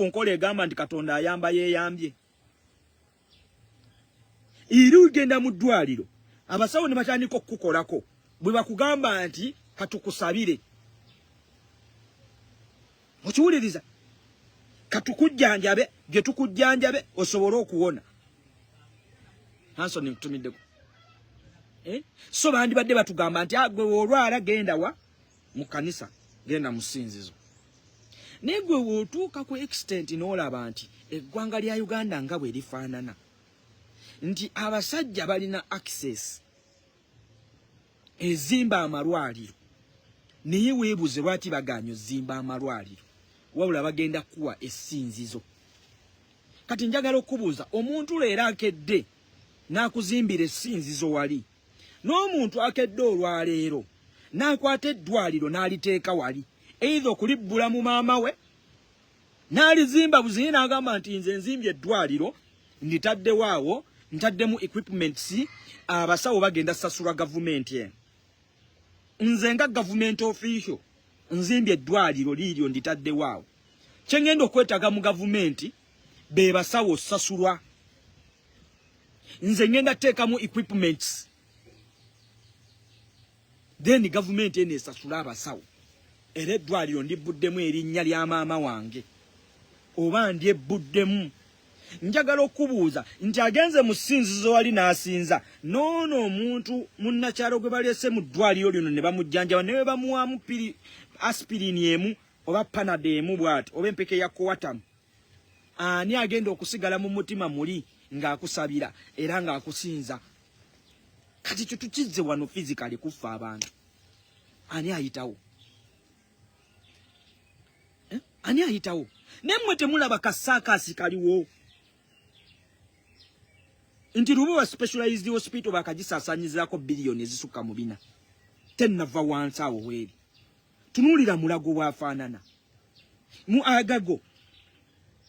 Onkole egamba nti Katonda ayamba yeeyambye. Iru genda mu ddwaliro. Abasawo ne batandika okukukolako. Bwe bakugamba nti katukusabire. Mukiwuliriza. Katukujjanjabe, gye tukujjanjabe osobole okuwona. Hanson nkutumiddeko. So bandi badde batugamba nti agwe olwala genda wa mu kanisa, genda mu ssinzizo. Negwe wotuuka ku extent n'olaba nti eggwanga lya Uganda nga bwe lifaanana. Nti abasajja balina access ezimba amalwaliro. Naye weebuze lwaki bagaanyo zimba amalwaliro. Wabula bagenda kuwa essinzizo. Kati njagala okubuuza omuntu leero akedde n'akuzimbira essinzizo wali. N'omuntu akedde olwaleero n'akwata eddwaliro n'aliteeka wali. Either okulibbula mu maama we n'alizimba buzinyi n'agamba nti nze nzimbye eddwaliro nditadde waawo ntaddemu equipments abasawo bagenda sasula gavumenti eno. Nze nga government official nzimbye eddwaliro liiryo nditadde waawo. Kye ngenda okwetaaga mu gavumenti be basawo sasulwa. Nze ngenda teekamu equipments. Then government ene esasula abasawo. Era eddwaliro ndibbuddemu erinnya lya maama wange. Oba ndyebuddemu. Njagala okubuuza nti agenze mu ssinzizo wali n'asinza. Noono omuntu munnakyalo gwe baleese mu ddwaliro lino ne bamujjanjaba ne bamuwaamu aspirini emu oba panado emu bw'ati oba empeke ya Coartem. Ani agenda okusigala mu mutima muli ng'akusabira era ng'akusinza. Kati kyo tukizze wano physically kufa abantu. Ani ayitawo? Ani ayitawo? Nemmwe temulaba kasaakaasi kaliwo. Nti Lubowa Specialized Hospital bakagisaasaanyizaako biliyoni ezisukka mu 4. Tennava wansi awo weeri. Tunuulira mulago bwafaanana. Mu Agago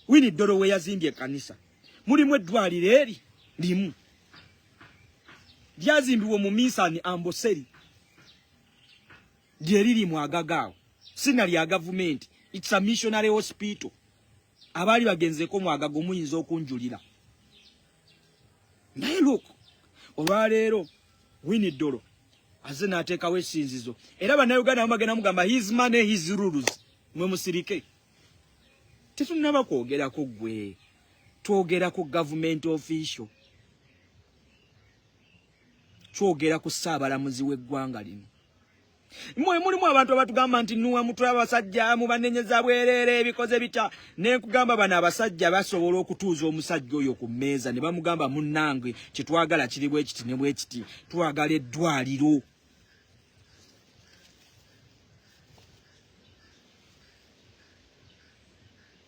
Winnie Dolo we yazimbye ekkanisa. Mulimu eddwaliro eri limu. Lyazimbibwa mu Minsani Amboseri. Lye liri mu Agago awo. Sina lya gavumenti. It's a missionary hospital. Abali bagenzeko mu Agago muyinza okunjulira. Naye look, olwaleero Winnie Dolo aze n'ateekawo essinzizo. Era bannayuganda bagenda mugamba his money his rules. Mwe musirike. Tetunaba kwogerako gwe. Twogera ku government official. Twogera ku Ssaabalamuzi w'eggwanga lino. Mwe mulimu abantu abatugamba nti nuwa mutwe abasajja mu banenyeza bwerere ebikoze bita. Ne nkugamba bano abasajja basobola okutuuza omusajja oyo ku mmeeza ne bamugamba munnange kitwagala kiri bwe kiti ne bwe kiti. Twagala eddwaliro.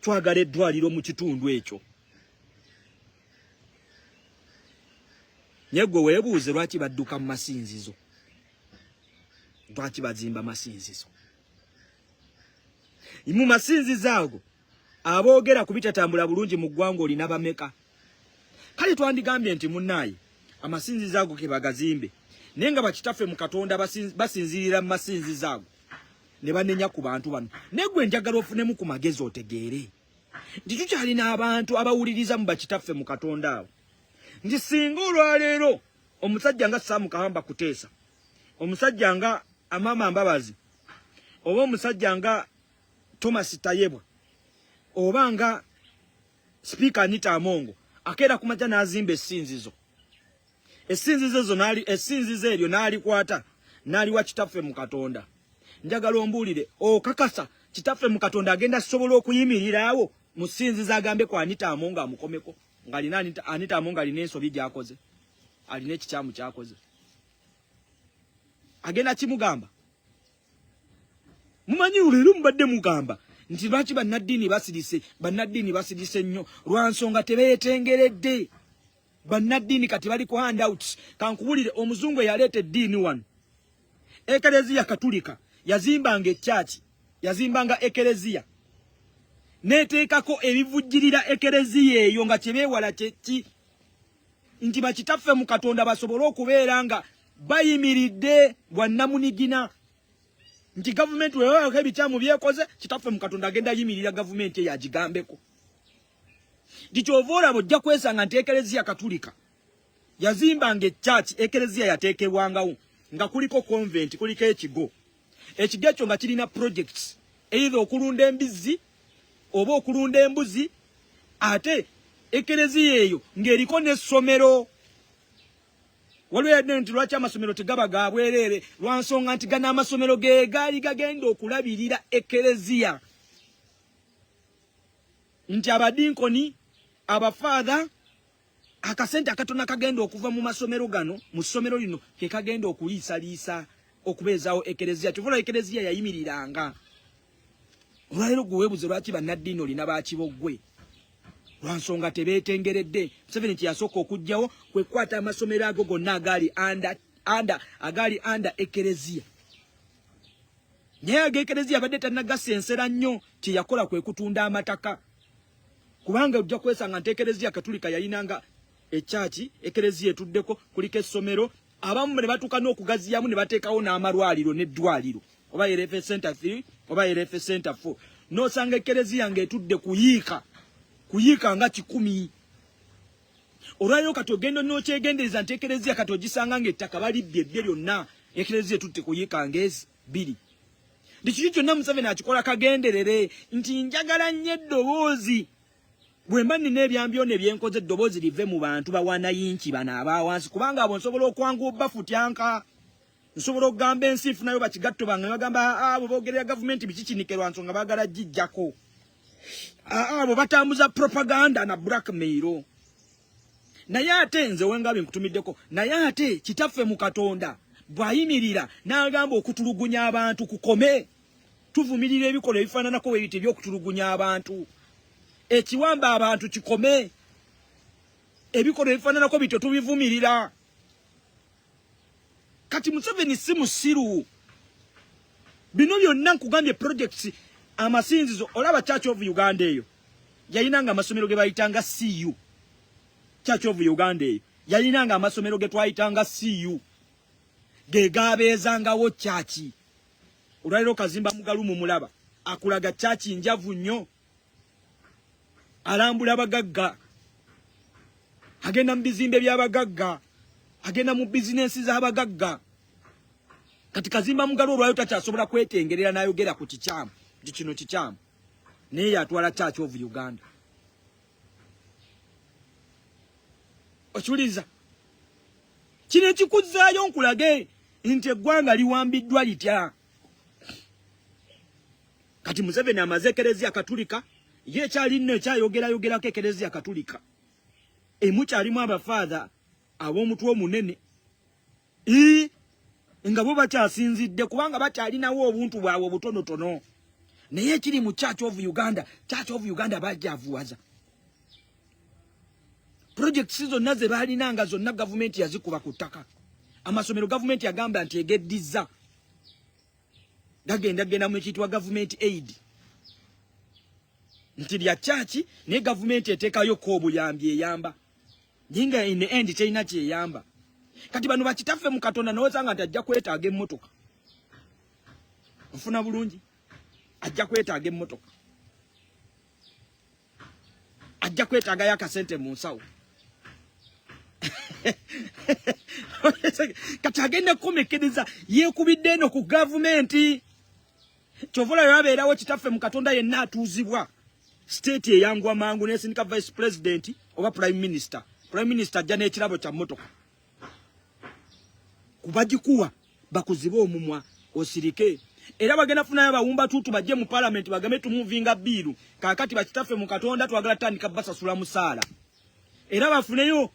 Twagala eddwaliro mu kitundu ekyo. Nyegwe weebuuze lwaki badduka mu masinzizo. Lwaki bazimba masinzizo. Mu masinzizo ago aboogera ku bitatambula bulungi mu ggwanga olina bameka. Kale twandigambye nti munnaayi amasinzizo ago ke bagazimbe. Naye nga bakitaffe mu Katonda basinzirira mu masinzizo ago ne banenya ku bantu bano. Negwe njagala ofunemu ku magezi otegeere. Nti tukyalina abantu abawuliriza mu bakitaffe mu Katonda awo. Nti singa olwaleero omusajja nga Sam Kahamba Kuteesa, omusajja nga Amama Mbabazi, oba omusajja nga Thomas Tayebwa, oba nga Speaker Anita Amongo akeera kumaja n'azimba essinzizo. Essinzizo eryo n'alikwata n'aliwa kitaffe mu Katonda. Njagala ombuulire okakasa kitaffe mu Katonda agenda sobola okuyimirirawo mu ssinzizo agambe ku Anita Amongo amukomeko. Ngalina Anita Amongo alina ensobi gy'akoze. Alina ekikyamu ky'akoze. Agenda kimugamba. Mumanyi leero mubadde mugamba nti lwaki bannaddiini basirise nnyo lwa nsonga tebeetengeredde. Bannaddiini kati bali ku handouts. Kankubulire omuzungu eyaleeta eddiini wano. Ekereziya Katulika yazimbanga ekyaki, yazimbanga ekereziya. Neteekako ebivujjirira ekereziya eyo nga kyebeewala kyeki. Nti bakitaffe mu Katonda basobole okubeera nga bayimiridde bwannamunigina. Nti gavumenti weewako ebikyamu byekoze kitaffe mu Katonda agenda yimirira gavumenti eyo agigambeko. Dikyovoola bw'ojja kwesanga nti ekelezia katulika yazimbanga church ekelezia yateekebwangawo nga kuliko convent kuliko ekigo. Ekigo ekyo nga kirina projects either okulunda embizzi oba okulunda embuzi, ate ekelezia eyo ng'eriko n'essomero. Waliwo yadde nti lwaki amasomero tegaba ga bwereere, lwa nsonga nti gana amasomero ge gaali gagenda okulabirira ekelezia. Nti abadinkoni, abafaatha, akasente akatona kagenda okuva mu masomero gano, mu ssomero lino ke kagenda okuliisaliisa okubeezaawo ekelezia. Kyovula ekelezia yayimiriranga. Olwaleero gwe weebuze lwaki bannaddiini olina bakiboggwe. Lwa nsonga tebeetengeredde. Museveni kye yasooka okugyawo kwe kukwata amasomero ago gonna agali under ekelezia. Naye ag'ekelezia abadde tannagassensera nnyo kye yakola kwe kutunda amataka. Kubanga ojja kwesanga nti ekelezia katulika yalinanga ekyaki, ekelezia etuddeko, kuliko essomero, abamu ne batuuka n'okugaziyamu ne bateekawo n'amalwaliro n'eddwaliro, oba RFA Center 3 oba RFA Center 4. N'osanga ekelezia ng'etudde kuyiika nga 100. Olwaleero kati ogenda n'okyegendereza nti ekelezia kati ogisanga ng'ettaka balibbye lyonna, ekelezia etutte kuyiika ng'ezi 2. Dikiki kyonna Museveni akikola kagenderere nti njagala nnyo eddoboozi. Bwe mba nina ebyambyo ne byenkoze eddoboozi live mu bantu bawanayinki bano abaawansi, kubanga abo nsobola okwanguwa obbafutyanka. Nsobola okugamba ensiifu nayo bakigatto bange bagamba abo boogerera gavumenti bikikinike lwa nsonga baagala gijjako. Abo batambuza propaganda na blackmail. Naye ate nze wengabe nkutumiddeko, naye ate kitaffe mu Katonda bw'ayimirira n'agamba okutulugunya abantu kukome. Tuvumirira ebikola ebifaananako bwe by'okutulugunya abantu. Ekiwamba abantu kikome. Ebikola ebifaananako bityo tubivumirira. Kati Museveni si musiru. Bino byonna nkugambye projects amasinzizo. Olaba Church of Uganda eyo yalinanga amasomero ge bayitanga CU. Church of Uganda eyo yalinanga amasomero ge twayitanga CU. Ge gabeezangawo chachi. Olwaleero Kazimba Mugalumu mulaba akulaga chachi njavu nnyo. Alambula abagagga, agenda mu bizimbe by'abagagga, agenda mu bizinensi z'abagagga. Kati Kazimba Mugalu olwayo takyasobola kwetengerera n'ayogera ku kikyamu, nti kino kikyamu, naye yatwala Church of Uganda. Okiwuliriza? Kino ekikuzzaayo nkulage nti eggwanga liwambiddwa litya. Kati Museveni amaze ekelezia katulika, ye kyali nno ekyayogerako ekelezia katulika. Emukyalimu abafaatha ab'omutwe omunene. Nga bo bakyasinzidde kubanga bakyalinawo obuntu bwabwe obutonotono. Naye ekiri mu Church of Uganda bajjavuwaza. Projects zonna ze baalinanga zonna gavumenti yazikuba ku ttaka. Amasomero gavumenti yagamba nti egeddiza. Gagenda mu ekiyitibwa government aid. Nti lya chachi ne gavumenti eteekayo ko obuyambi eyamba. Jinga in the end China kyeyamba. Kati bano bakitaffe mu Katonda n'osanga nti ajja kwetaaga emmotoka. Nfuna bulungi. Ajja kwetaaga emmotoka. Ajja kwetaaga yakasente mu nsawo. Kati agenda kukomekereza yeekubidde eno ku gavumenti. Kyovula yabeerawo kitaffe mu Katonda yenna atuuzibwa. State eyangwa mangu nesindika vice president oba prime minister. Prime minister ajja n'ekirabo kya mmotoka. Kubagikuwa bakuziba omumwa osirike. Era bagenda funayo abawumba tutu bajje mu parliament bagame tumuvinga biiru. Kakati bakitaffe mu Katonda twagala tandika basasula musaala. Era bafuneyo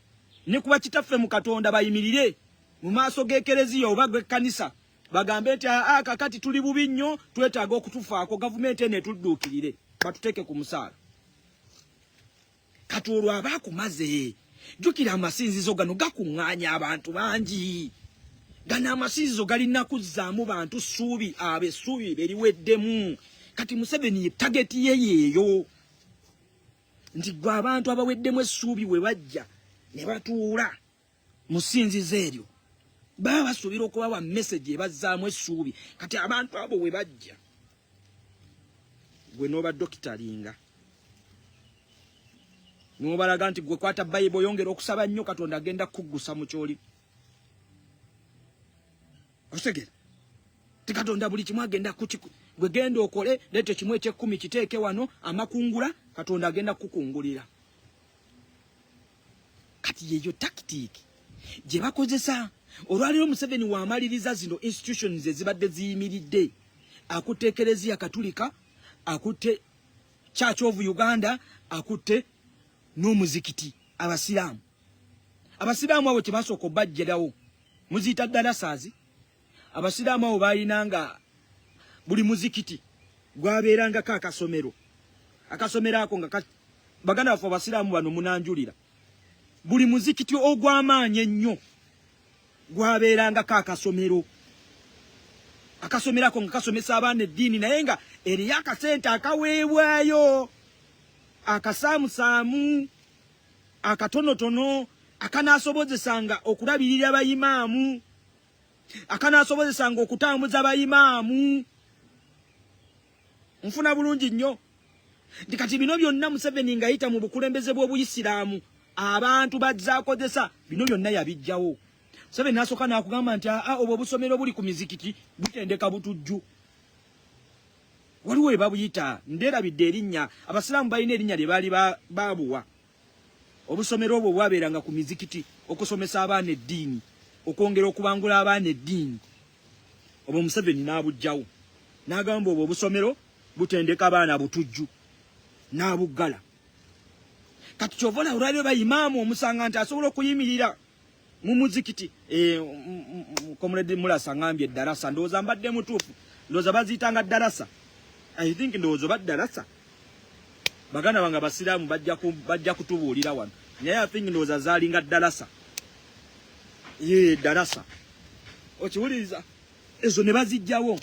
ne kuba kitaffe mu Katonda bayimirire mu maaso g'ekelezia oba g'ekkanisa. Bagambe nti kakati tuli bubi nnyo twetaaga okutufaako gavumenti eno etudduukirire. Batuteke ku musaala. Kati olwo abaakumaze jjukira amasinzizo gano gakuŋŋaanya abantu bangi. Gano amasinzizo galina kuzzaamu bantu ssuubi, essuubi beriweddemu. Kati Museveni ye tageti ye yeeyo. Nti gwe abantu abaweddemu essuubi we bajja ne batuula mu ssinzizo eryo baba basuubira okubawa message ebazzaamu essuubi. Kati abantu abo we bajja gwe n'oba dokitalinga Nobalaga nti gwe kwata Bible yongera okusaba nnyo Katonda agenda kuggusa mu kyoli. Osegera. Tikatonda buli kimu agenda gwe genda okole lete kimu eky'ekumi kiteeke wano amakungula Katonda agenda kukungulira. Kati yeyo tactic gye bakozesa olwaliro Museveni w'amaliriza zino institutions ezibadde ziyimiridde akutte Eklezia Katulika akutte Church of Uganda akutte n'omuzikiti abasiraamu abo tebasooka obbajjerawo muziyita dalasazi abasiraamu abo balinanga buli muzikiti gwabeerangako akasomero ako nga baganda baffe abasiraamu bano munanjulira buli muzikiti ogw'amaanyi ennyo gwabeerangako akasomero ako nga kasomesa abaana eddiini naye nga eriyo akasente akaweebwayo akasaamusaamu akatonotono akanaasobozesanga okulabirira abayimaamu akanaasobozesanga okutambuza abayimaamu. Nfuna bulungi nnyo nti kati bino byonna Museveni ng'ayita mu bukulembeze bw'Obuyisiraamu abantu bazaakozesa bino byonna yabijjawo. Museveni n'asooka n'akugamba nti obwo obusomero buli ku mizikiti butendeka butujju. Waliwo we babuyita ndeerabidde erinnya abasiraamu balina erinnya lye baali baabuwa. Obusomero obwo bwabeeranga ku mizikiti okusomesa abaana eddiini okwongera okubangula abaana eddiini. Obwo Museveni n'abujjawo n'agamba obwo obusomero butendeka abaana butujju n'abuggala. Kati kyovola olwaliro bayimaamu omusanga nti asobola okuyimirira mu muzikiti Comrade Mulasa ngambye eddarasa ndowooza mbadde mutuufu ndowooza baziyitanga ddarasa. I think ndowooza baddalasa baganda bange abasiraamu bajja kutubuulira wano naye I think ndowooza zaalinga ddarasa ddarasa okiwuliriza ezo ne bazijjawo.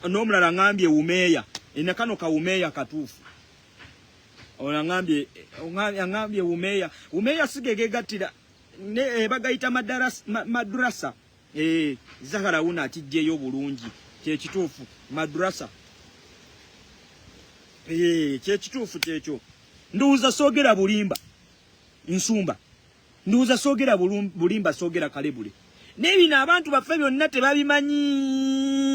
N'omulala ngambye umeeya enakano ka umeeya katuufu ngambye umeeya sigegegatira ne bagayita madrasa Zahara una akijjeyo bulungi kyekituufu madrasa kyekituufu kyekyo. Nduuza soogera bulimba nsumba nduuza soogera bulimba soogera kalebule n'ebino abantu baffe byonna tebabimanyi.